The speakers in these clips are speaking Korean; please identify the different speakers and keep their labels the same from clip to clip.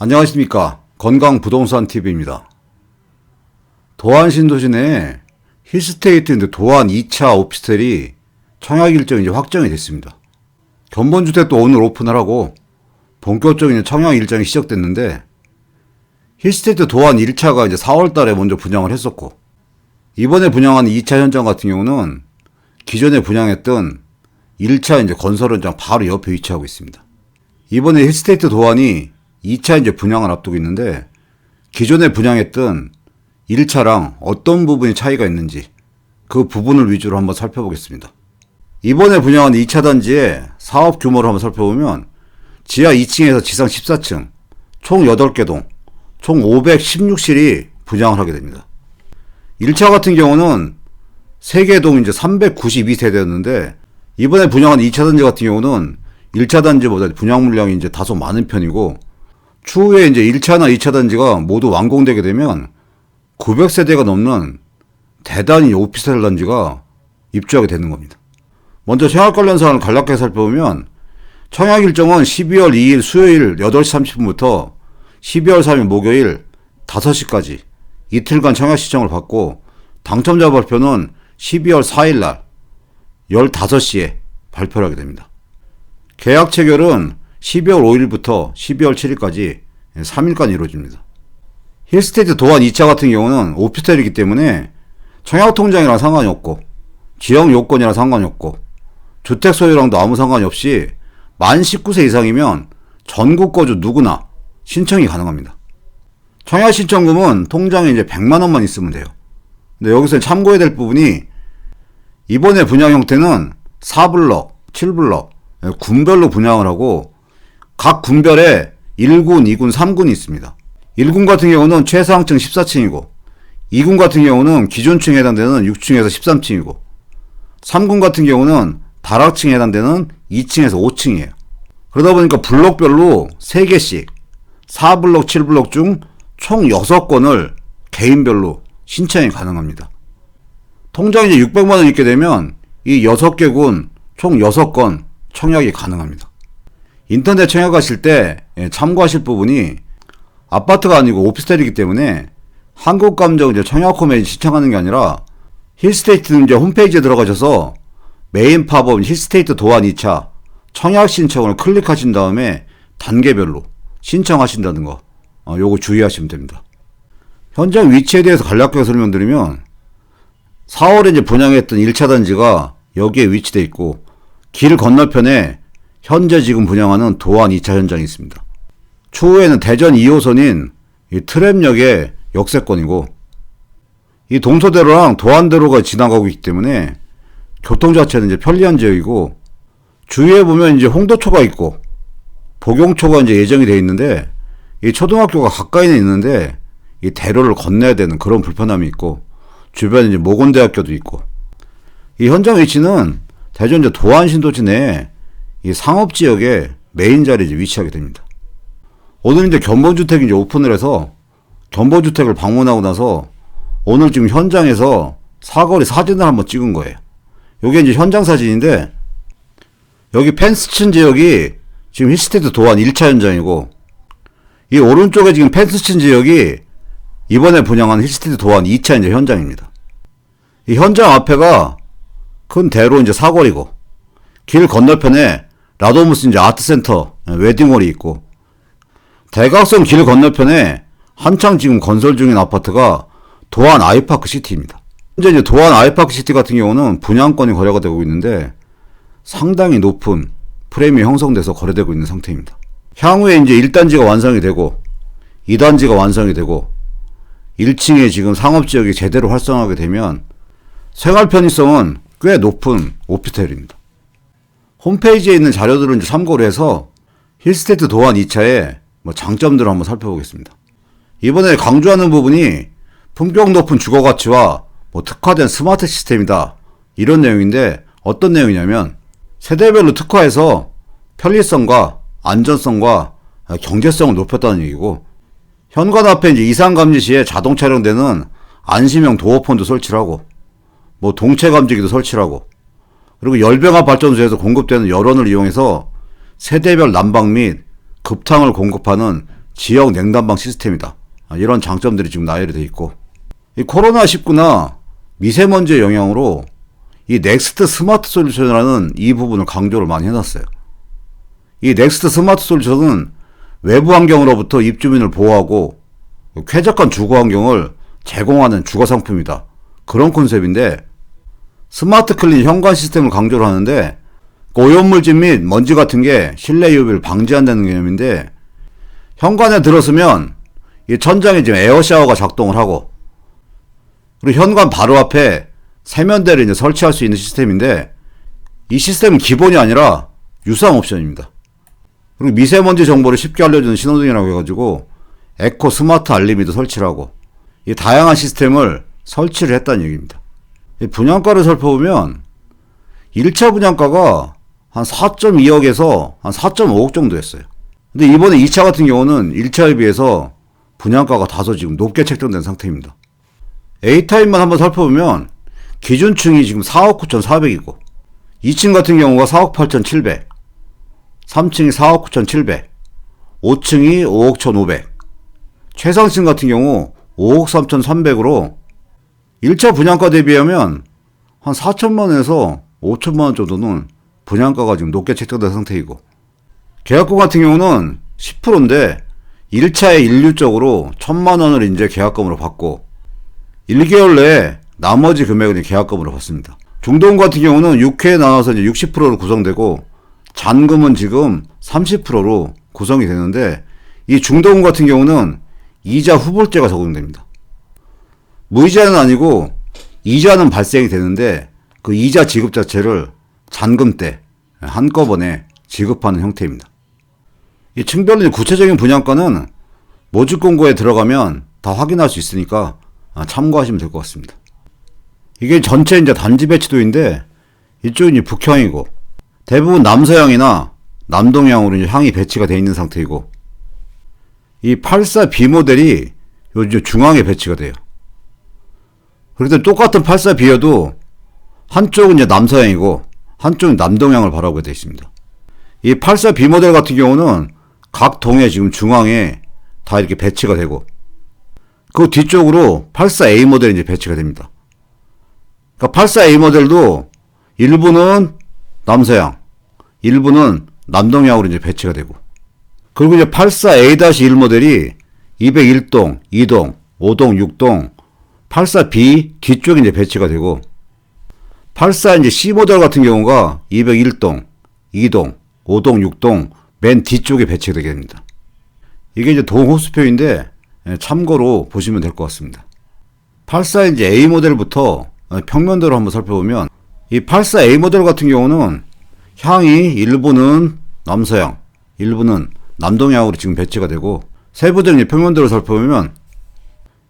Speaker 1: 안녕하십니까. 건강부동산TV입니다. 도안 신도시 내에 힐스테이트 도안 2차 오피스텔이 청약 일정이 이제 확정이 됐습니다. 견본주택도 오늘 오픈을 하고 본격적인 청약 일정이 시작됐는데, 힐스테이트 도안 1차가 이제 4월 달에 먼저 분양을 했었고, 이번에 분양하는 2차 현장 같은 경우는 기존에 분양했던 1차 이제 건설 현장 바로 옆에 위치하고 있습니다. 이번에 힐스테이트 도안이 2차 이제 분양을 앞두고 있는데, 기존에 분양했던 1차랑 어떤 부분이 차이가 있는지 그 부분을 위주로 한번 살펴보겠습니다. 이번에 분양한 2차 단지의 사업 규모를 한번 살펴보면, 지하 2층에서 지상 14층, 총 8개 동, 총 516실이 분양을 하게 됩니다. 1차 같은 경우는 3개 동 이제 392세대였는데, 이번에 분양한 2차 단지 같은 경우는 1차 단지보다 분양 물량이 이제 다소 많은 편이고, 추후에 이제 1차나 2차 단지가 모두 완공되게 되면 900세대가 넘는 대단히 오피스텔 단지가 입주하게 되는 겁니다. 먼저 청약 관련 사항을 간략하게 살펴보면, 청약 일정은 12월 2일 수요일 8시 30분부터 12월 3일 목요일 5시까지 이틀간 청약 시청을 받고, 당첨자 발표는 12월 4일 날 15시에 발표를 하게 됩니다. 계약 체결은 12월 5일부터 12월 7일까지 3일간 이루어집니다. 힐스테이트 도안 2차 같은 경우는 오피스텔이기 때문에 청약 통장이랑 상관이 없고, 지역 요건이랑 상관이 없고, 주택 소유랑도 아무 상관이 없이 만 19세 이상이면 전국 거주 누구나 신청이 가능합니다. 청약 신청금은 통장에 이제 100만 원만 있으면 돼요. 근데 여기서 참고해야 될 부분이, 이번에 분양 형태는 4블럭, 7블럭, 군별로 분양을 하고, 각 군별에 1군, 2군, 3군이 있습니다. 1군 같은 경우는 최상층 14층이고, 2군 같은 경우는 기존층에 해당되는 6층에서 13층이고, 3군 같은 경우는 다락층에 해당되는 2층에서 5층이에요. 그러다 보니까 블록별로 3개씩 4블록, 7블록 중 총 6건을 개인별로 신청이 가능합니다. 통장에 이제 600만 원 있게 되면 이 6개 군 총 6건 청약이 가능합니다. 인터넷 청약하실 때 참고하실 부분이, 아파트가 아니고 오피스텔이기 때문에 한국감정 이제 청약홈에 신청하는 게 아니라, 힐스테이트 이제 홈페이지에 들어가셔서 메인 팝업 힐스테이트 도안 2차 청약 신청을 클릭하신 다음에 단계별로 신청하신다는 거, 요거 주의하시면 됩니다. 현장 위치에 대해서 간략하게 설명드리면, 4월에 이제 분양했던 1차 단지가 여기에 위치되어 있고, 길 건너편에 현재 지금 분양하는 도안 2차 현장이 있습니다. 추후에는 대전 2호선인 이 트램역의 역세권이고, 이 동서대로랑 도안대로가 지나가고 있기 때문에 교통 자체는 이제 편리한 지역이고, 주위에 보면 이제 홍도초가 있고 복용초가 이제 예정이 되어 있는데, 이 초등학교가 가까이는 있는데 이 대로를 건너야 되는 그런 불편함이 있고, 주변에 이제 모건대학교도 있고, 이 현장 위치는 대전 이제 도안 신도시 내에 이 상업지역의 메인 자리에 이제 위치하게 됩니다. 오늘 이제 견본주택이 이제 오픈을 해서 견본주택을 방문하고 나서 오늘 지금 현장에서 사거리 사진을 한번 찍은 거예요. 요게 이제 현장 사진인데, 여기 펜스층 지역이 지금 힐스테이트 도안 1차 현장이고, 이 오른쪽에 지금 펜스층 지역이 이번에 분양한 힐스테이트 도안 2차 이제 현장입니다. 이 현장 앞에가 큰 대로 이제 사거리고, 길 건너편에 라도무스 이제 아트센터 웨딩홀이 있고, 대각선 길 건너편에 한창 지금 건설 중인 아파트가 도안 아이파크 시티입니다. 현재 이제 도안 아이파크 시티 같은 경우는 분양권이 거래가 되고 있는데, 상당히 높은 프레임이 형성돼서 거래되고 있는 상태입니다. 향후에 이제 1단지가 완성이 되고, 2단지가 완성이 되고, 1층에 지금 상업지역이 제대로 활성화하게 되면 생활 편의성은 꽤 높은 오피스텔입니다. 홈페이지에 있는 자료들을 이제 참고를 해서 힐스테이트 도안 2차의 장점들을 한번 살펴보겠습니다. 이번에 강조하는 부분이 품격 높은 주거가치와 특화된 스마트 시스템이다, 이런 내용인데, 어떤 내용이냐면, 세대별로 특화해서 편리성과 안전성과 경제성을 높였다는 얘기고, 현관 앞에 이제 이상 감지 시에 자동 촬영되는 안심형 도어폰도 설치를 하고, 동체 감지기도 설치를 하고, 그리고 열병합 발전소에서 공급되는 열원을 이용해서 세대별 난방 및 급탕을 공급하는 지역 냉난방 시스템이다. 이런 장점들이 지금 나열이 되어 있고, 이 코로나19나 미세먼지의 영향으로 이 넥스트 스마트 솔루션이라는 이 부분을 강조를 많이 해놨어요. 이 넥스트 스마트 솔루션은 외부 환경으로부터 입주민을 보호하고 쾌적한 주거 환경을 제공하는 주거 상품이다. 그런 컨셉인데, 스마트 클린 현관 시스템을 강조를 하는데, 오염물질 및 먼지 같은 게 실내 유입을 방지한다는 개념인데, 현관에 들어서면 이 천장에 지금 에어 샤워가 작동을 하고, 그리고 현관 바로 앞에 세면대를 이제 설치할 수 있는 시스템인데, 이 시스템은 기본이 아니라 유상 옵션입니다. 그리고 미세먼지 정보를 쉽게 알려주는 신호등이라고 해가지고 에코 스마트 알림이도 설치를 하고, 이 다양한 시스템을 설치를 했다는 얘기입니다. 이 분양가를 살펴보면 1차 분양가가 한 4.2억에서 한 4.5억 정도 했어요. 근데 이번에 2차 같은 경우는 1차에 비해서 분양가가 다소 지금 높게 책정된 상태입니다. A타입만 한번 살펴보면 기준층이 지금 4억 9,400이고 2층 같은 경우가 4억 8,700, 3층이 4억 9,700, 5층이 5억 1,500, 최상층 같은 경우 5억 3,300으로 1차 분양가 대비하면 한 4천만원에서 5천만원 정도는 분양가가 지금 높게 책정된 상태이고, 계약금 같은 경우는 10%인데 1차에 일률적으로 1,000만원을 이제 계약금으로 받고 1개월 내에 나머지 금액은 계약금으로 받습니다. 중도금 같은 경우는 6회에 나눠서 이제 60%로 구성되고 잔금은 지금 30%로 구성이 되는데, 이 중도금 같은 경우는 이자 후불제가 적용됩니다. 무이자는 아니고 이자는 발생이 되는데 그 이자 지급 자체를 잔금 때 한꺼번에 지급하는 형태입니다. 이 층별로 구체적인 분양가는 모집 공고에 들어가면 다 확인할 수 있으니까 참고하시면 될 것 같습니다. 이게 전체 이제 단지 배치도인데, 이쪽은 이제 북향이고 대부분 남서향이나 남동향으로 이제 향이 배치가 되어 있는 상태이고, 이 84B 모델이 요즘 중앙에 배치가 돼요. 그런데 똑같은 84B여도 한쪽은 이제 남서향이고 한쪽은 남동향을 바라보게 되어 있습니다. 이 84B 모델 같은 경우는 각 동에 지금 중앙에 다 이렇게 배치가 되고, 그 뒤쪽으로 84A 모델이 이제 배치가 됩니다. 그러니까 84A 모델도 일부는 남서향, 일부는 남동향으로 이제 배치가 되고, 그리고 이제 84A-1 모델이 201동, 2동, 5동, 6동, 84B 뒤쪽에 이제 배치가 되고, 84 이제 C 모델 같은 경우가 201동, 2동, 5동, 6동 맨 뒤쪽에 배치가 되게 됩니다. 이게 이제 동호수표인데 참고로 보시면 될 것 같습니다. 84 이제 A 모델부터 평면도로 한번 살펴보면, 이 84A 모델 같은 경우는 향이 일부는 남서향, 일부는 남동향으로 지금 배치가 되고, 세부적인 평면도로 살펴보면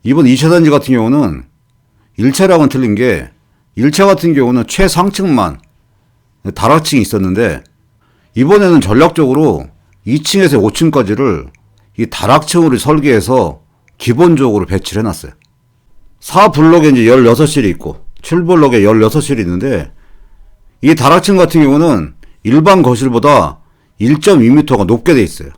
Speaker 1: 이번 2차 단지 같은 경우는 1차랑은 틀린 게, 1차 같은 경우는 최상층만 다락층이 있었는데 이번에는 전략적으로 2층에서 5층까지를 이 다락층으로 설계해서 기본적으로 배치를 해놨어요. 4블록에 이제 16실이 있고 7블록에 16실이 있는데, 이 다락층 같은 경우는 일반 거실보다 1.2m가 높게 돼 있어요.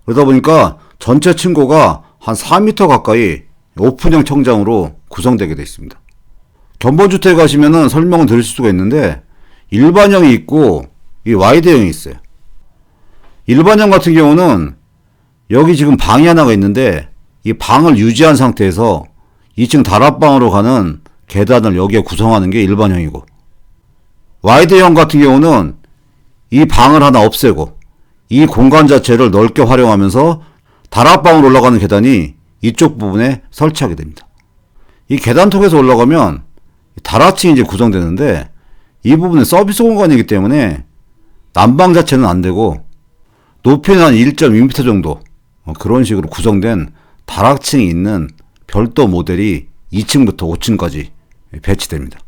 Speaker 1: 그러다 보니까 전체 층고가 한 4m 가까이 오픈형 청장으로 구성되게 되어 있습니다. 견본주택에 가시면은 설명을 드릴 수가 있는데, 일반형이 있고 이 와이드형이 있어요. 일반형 같은 경우는 여기 지금 방이 하나가 있는데 이 방을 유지한 상태에서 2층 다락방으로 가는 계단을 여기에 구성하는 게 일반형이고, 와이드형 같은 경우는 이 방을 하나 없애고 이 공간 자체를 넓게 활용하면서 다락방으로 올라가는 계단이 이쪽 부분에 설치하게 됩니다. 이 계단 통해서 올라가면 다락층이 이제 구성되는데, 이 부분은 서비스 공간이기 때문에 난방 자체는 안 되고 높이는 한 1.2m 정도 그런 식으로 구성된 다락층이 있는 별도 모델이 2층부터 5층까지 배치됩니다.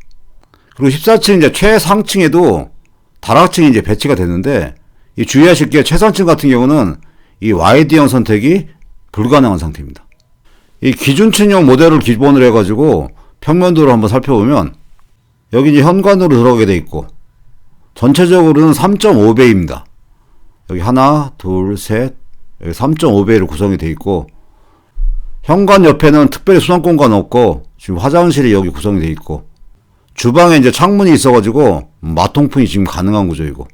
Speaker 1: 그리고 14층 이제 최상층에도 다락층이 이제 배치가 되는데, 이 주의하실 게 최상층 같은 경우는 이 와이드형 선택이 불가능한 상태입니다. 이 기준층형 모델을 기본으로 해가지고 평면도로 한번 살펴보면, 여기 이제 현관으로 들어가게 돼 있고 전체적으로는 3.5배입니다. 여기 하나, 둘, 셋, 여기 3.5배로 구성이 되어 있고, 현관 옆에는 특별히 수납 공간 없고, 지금 화장실이 여기 구성이 되어 있고, 주방에 이제 창문이 있어가지고, 마통풍이 지금 가능한 구조이고,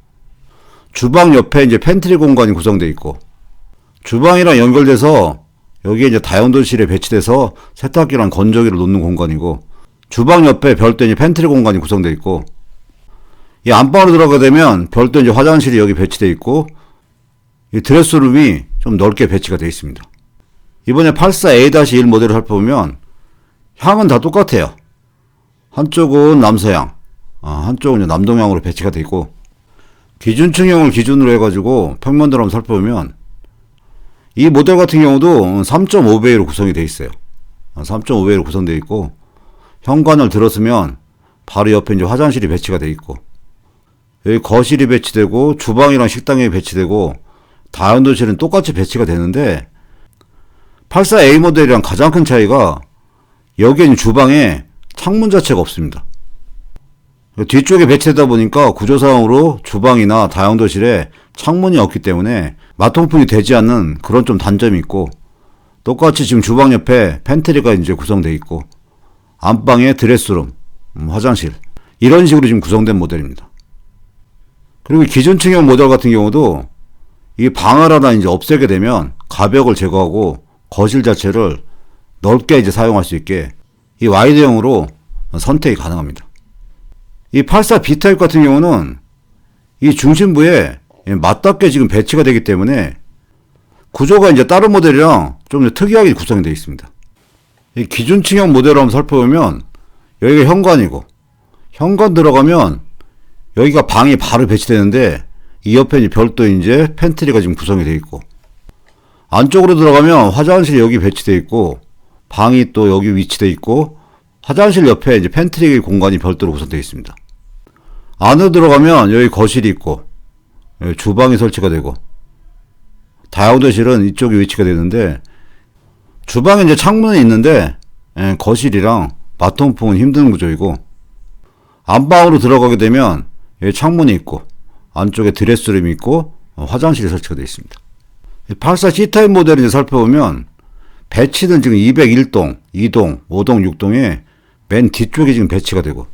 Speaker 1: 주방 옆에 이제 팬트리 공간이 구성되어 있고, 주방이랑 연결돼서, 여기에 이제 다용도실에 배치돼서 세탁기랑 건조기를 놓는 공간이고, 주방 옆에 별도 이제 팬트리 공간이 구성되어 있고, 이 안방으로 들어가게 되면 별도 이제 화장실이 여기 배치되어 있고, 이 드레스룸이 좀 넓게 배치가 되어 있습니다. 이번에 84A-1 모델을 살펴보면 향은 다 똑같아요. 한쪽은 남서향, 한쪽은 남동향으로 배치가 되어 있고, 기준층형을 기준으로 해가지고 평면도를 한번 살펴보면 이 모델 같은 경우도 3.5배로 구성이 되어 있어요. 3.5배로 구성되어 있고, 현관을 들어서면 바로 옆에 이제 화장실이 배치가 되어 있고, 여기 거실이 배치되고, 주방이랑 식당이 배치되고, 다용도실은 똑같이 배치가 되는데, 84A 모델이랑 가장 큰 차이가 여기에는 주방에 창문 자체가 없습니다. 뒤쪽에 배치되다 보니까 구조상으로 주방이나 다용도실에 창문이 없기 때문에 마통풍이 되지 않는 그런 좀 단점이 있고, 똑같이 지금 주방 옆에 팬트리가 이제 구성되어 있고, 안방에 드레스룸, 화장실, 이런 식으로 지금 구성된 모델입니다. 그리고 기존층형 모델 같은 경우도 이 방을 하나 이제 없애게 되면 가벽을 제거하고 거실 자체를 넓게 이제 사용할 수 있게 이 와이드형으로 선택이 가능합니다. 이 84B 타입 같은 경우는 이 중심부에 맞닿게 지금 배치가 되기 때문에 구조가 이제 다른 모델이랑 좀 특이하게 구성이 되어 있습니다. 이 기준층형 모델을 한번 살펴보면 여기가 현관이고, 현관 들어가면 여기가 방이 바로 배치되는데 이 옆에 별도 이제 팬트리가 지금 구성이 되어 있고, 안쪽으로 들어가면 화장실이 여기 배치되어 있고, 방이 또 여기 위치되어 있고, 화장실 옆에 이제 팬트리 공간이 별도로 구성되어 있습니다. 안으로 들어가면 여기 거실이 있고, 여기 주방이 설치가 되고, 다용도실은 이쪽에 위치가 되는데, 주방에 이제 창문은 있는데, 거실이랑 마통풍은 힘든 구조이고, 안방으로 들어가게 되면 여기 창문이 있고, 안쪽에 드레스룸이 있고, 화장실이 설치가 되어 있습니다. 84C 타입 모델을 이제 살펴보면 배치는 지금 201동, 2동, 5동, 6동에 맨 뒤쪽에 지금 배치가 되고,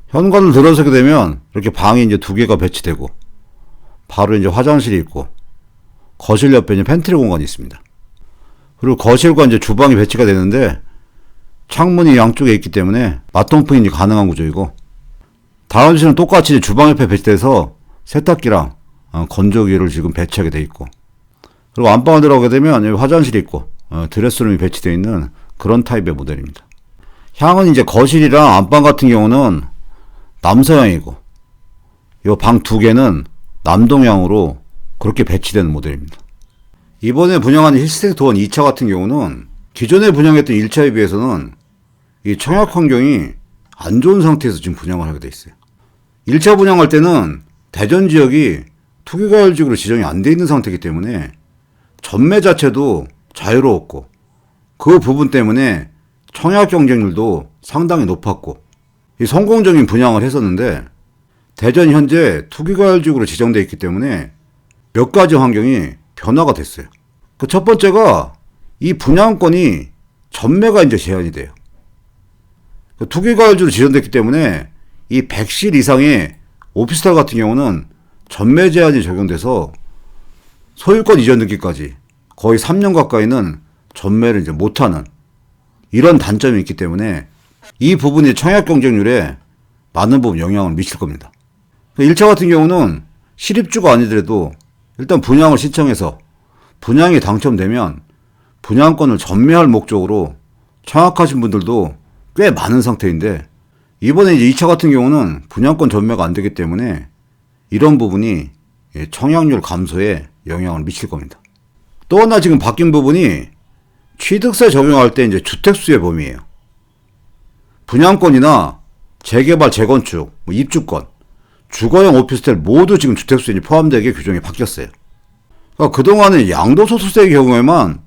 Speaker 1: 현관을 들어서게 되면 이렇게 방이 이제 두 개가 배치되고, 바로 이제 화장실이 있고, 거실 옆에 이제 팬트리 공간이 있습니다. 그리고 거실과 이제 주방이 배치가 되는데 창문이 양쪽에 있기 때문에 마통풍이 이제 가능한 구조이고, 다용도실은 똑같이 이제 주방 옆에 배치돼서 세탁기랑 건조기를 지금 배치하게 돼 있고, 그리고 안방을 들어가게 되면 여기 화장실이 있고, 드레스룸이 배치되어 있는 그런 타입의 모델입니다. 향은 이제 거실이랑 안방 같은 경우는 남서향이고, 이 방 두 개는 남동향으로 그렇게 배치되는 모델입니다. 이번에 분양하는 힐스테이트 도원 2차 같은 경우는 기존에 분양했던 1차에 비해서는 이 청약 환경이 안 좋은 상태에서 지금 분양을 하게 돼 있어요. 1차 분양할 때는 대전 지역이 투기과열지구로 지정이 안 돼 있는 상태이기 때문에 전매 자체도 자유로웠고, 그 부분 때문에 청약 경쟁률도 상당히 높았고, 이 성공적인 분양을 했었는데, 대전이 현재 투기과열지구로 지정되어 있기 때문에 몇 가지 환경이 변화가 됐어요. 그 첫 번째가 이 분양권이 전매가 이제 제한이 돼요. 투기과열지구로 지정됐기 때문에 이 100실 이상의 오피스텔 같은 경우는 전매 제한이 적용돼서 소유권 이전 등기까지 거의 3년 가까이는 전매를 이제 못하는 이런 단점이 있기 때문에 이 부분이 청약 경쟁률에 많은 부분 영향을 미칠 겁니다. 1차 같은 경우는 실입주가 아니더라도 일단 분양을 신청해서 분양이 당첨되면 분양권을 전매할 목적으로 청약하신 분들도 꽤 많은 상태인데, 이번에 이제 2차 같은 경우는 분양권 전매가 안 되기 때문에 이런 부분이 청약률 감소에 영향을 미칠 겁니다. 또 하나 지금 바뀐 부분이 취득세 적용할 때 이제 주택수의 범위예요. 분양권이나 재개발, 재건축, 입주권, 주거용 오피스텔 모두 지금 주택수에 포함되게 규정이 바뀌었어요. 그러니까 그동안은 양도소득세의 경우에만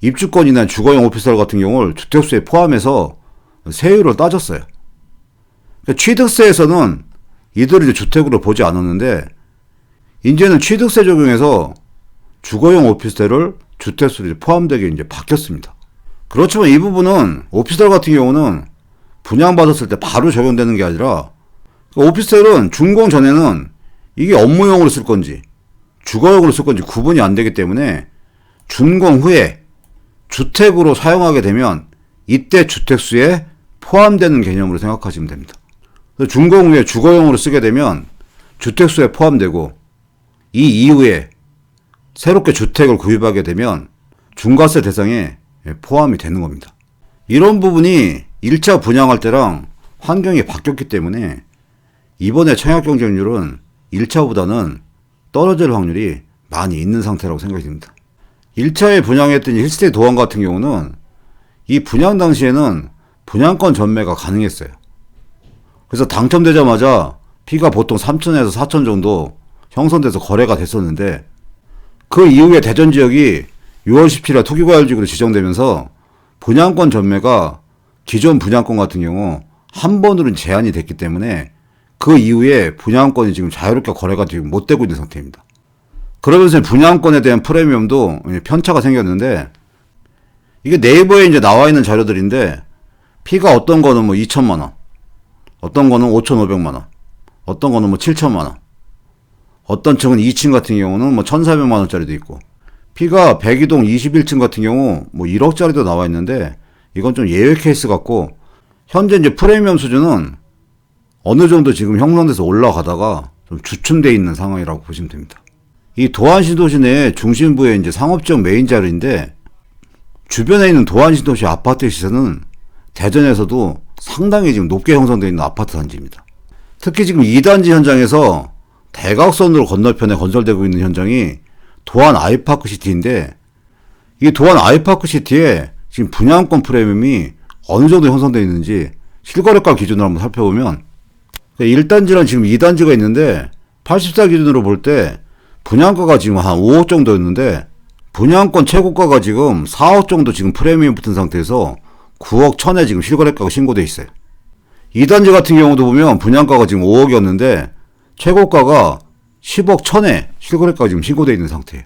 Speaker 1: 입주권이나 주거용 오피스텔 같은 경우를 주택수에 포함해서 세율을 따졌어요. 그러니까 취득세에서는 이들을 이제 주택으로 보지 않았는데, 이제는 취득세 적용해서 주거용 오피스텔을 주택수로 이제 포함되게 이제 바뀌었습니다. 그렇지만 이 부분은 오피스텔 같은 경우는 분양받았을 때 바로 적용되는 게 아니라 오피스텔은 준공 전에는 이게 업무용으로 쓸 건지 주거용으로 쓸 건지 구분이 안 되기 때문에 준공 후에 주택으로 사용하게 되면 이때 주택수에 포함되는 개념으로 생각하시면 됩니다. 준공 후에 주거용으로 쓰게 되면 주택수에 포함되고 이 이후에 새롭게 주택을 구입하게 되면 중과세 대상에 포함이 되는 겁니다. 이런 부분이 1차 분양할 때랑 환경이 바뀌었기 때문에 이번에 청약 경쟁률은 1차보다는 떨어질 확률이 많이 있는 상태라고 생각이 듭니다. 1차에 분양했던 힐스테이 도안 같은 경우는 이 분양 당시에는 분양권 전매가 가능했어요. 그래서 당첨되자마자 피가 보통 3천에서 4천 정도 형성돼서 거래가 됐었는데 그 이후에 대전 지역이 6월 17일 투기과열지구로 지정되면서 분양권 전매가 기존 분양권 같은 경우 한 번으로는 제한이 됐기 때문에 그 이후에 분양권이 지금 자유롭게 거래가 지금 못 되고 있는 상태입니다. 그러면서 분양권에 대한 프리미엄도 편차가 생겼는데 이게 네이버에 이제 나와 있는 자료들인데 피가 어떤 거는 뭐 2천만 원, 어떤 거는 5,500만 원, 어떤 거는 뭐 7천만 원, 어떤 층은 2층 같은 경우는 뭐 1,400만 원짜리도 있고 피가 102동 21층 같은 경우 뭐 1억짜리도 나와 있는데 이건 좀 예외 케이스 같고 현재 이제 프리미엄 수준은 어느 정도 지금 형성돼서 올라가다가 좀 주춤돼 있는 상황이라고 보시면 됩니다. 이 도안신도시 내 중심부에 이제 상업지역 메인 자리인데 주변에 있는 도안신도시 아파트 시세는 대전에서도 상당히 지금 높게 형성되어 있는 아파트 단지입니다. 특히 지금 2단지 현장에서 대각선으로 건너편에 건설되고 있는 현장이 도안 아이파크시티인데 이 도안 아이파크시티에 지금 분양권 프리미엄이 어느 정도 형성되어 있는지 실거래가 기준으로 한번 살펴보면 1단지랑 지금 2단지가 있는데 84 기준으로 볼 때 분양가가 지금 한 5억 정도였는데 분양권 최고가가 지금 4억 정도 지금 프리미엄 붙은 상태에서 9억 1천에 지금 실거래가가 신고돼 있어요. 2단지 같은 경우도 보면 분양가가 지금 5억이었는데 최고가가 10억 1천에 실거래가가 지금 신고돼 있는 상태예요.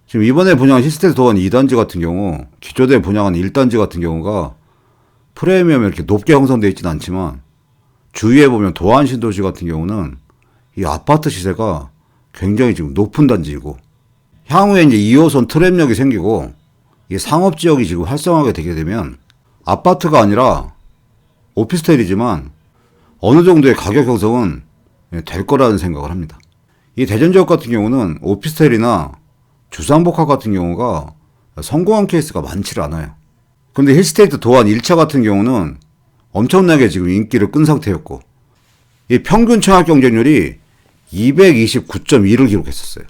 Speaker 1: 지금 이번에 분양한 힐스테이 도안 2단지 같은 경우 기존에 분양한 1단지 같은 경우가 프리미엄이 이렇게 높게 형성되어 있지는 않지만 주위에 보면 도안신도시 같은 경우는 이 아파트 시세가 굉장히 지금 높은 단지이고 향후에 이제 2호선 트램역이 생기고 이 상업지역이 지금 활성화가 되게 되면 아파트가 아니라 오피스텔이지만 어느 정도의 가격 형성은 될 거라는 생각을 합니다. 이 대전 지역 같은 경우는 오피스텔이나 주상복합 같은 경우가 성공한 케이스가 많지 않아요. 근데 힐스테이트 도안 1차 같은 경우는 엄청나게 지금 인기를 끈 상태였고 이 평균 청약 경쟁률이 229.2를 기록했었어요.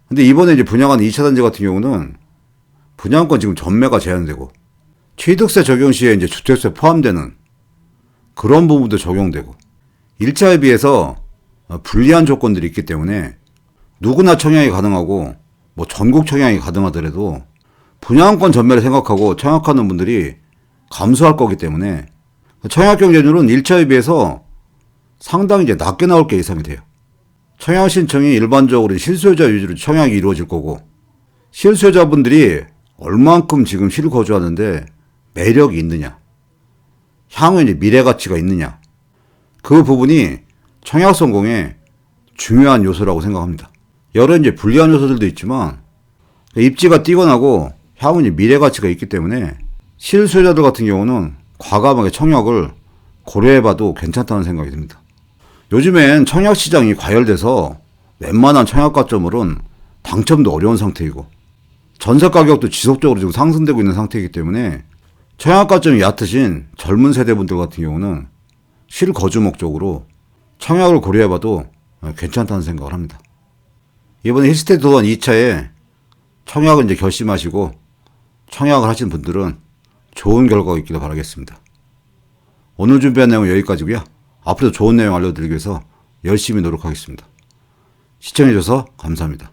Speaker 1: 근데 이번에 이제 분양한 2차 단지 같은 경우는 분양권 지금 전매가 제한되고 취득세 적용 시에 이제 주택세 포함되는 그런 부분도 적용되고 1차에 비해서 불리한 조건들이 있기 때문에 누구나 청약이 가능하고 뭐 전국 청약이 가능하더라도 분양권 전매를 생각하고 청약하는 분들이 감소할 거기 때문에 청약 경쟁률은 1차에 비해서 상당히 이제 낮게 나올 게 예상이 돼요. 청약 신청이 일반적으로 실수요자 위주로 청약이 이루어질 거고 실수요자분들이 얼만큼 지금 실거주하는데 매력이 있느냐, 향후에 이제 미래 가치가 있느냐, 그 부분이 청약 성공에 중요한 요소라고 생각합니다. 여러 이제 불리한 요소들도 있지만 입지가 뛰어나고 향후 이제 미래 가치가 있기 때문에 실수요자들 같은 경우는 과감하게 청약을 고려해봐도 괜찮다는 생각이 듭니다. 요즘엔 청약 시장이 과열돼서 웬만한 청약 가점물은 당첨도 어려운 상태이고 전세 가격도 지속적으로 지금 상승되고 있는 상태이기 때문에 청약 가점이 얕으신 젊은 세대분들 같은 경우는 실거주 목적으로 청약을 고려해봐도 괜찮다는 생각을 합니다. 이번에 힐스테이트 도안 2차에 청약을 이제 결심하시고 청약을 하신 분들은 좋은 결과가 있기를 바라겠습니다. 오늘 준비한 내용은 여기까지고요. 앞으로도 좋은 내용 알려드리기 위해서 열심히 노력하겠습니다. 시청해주셔서 감사합니다.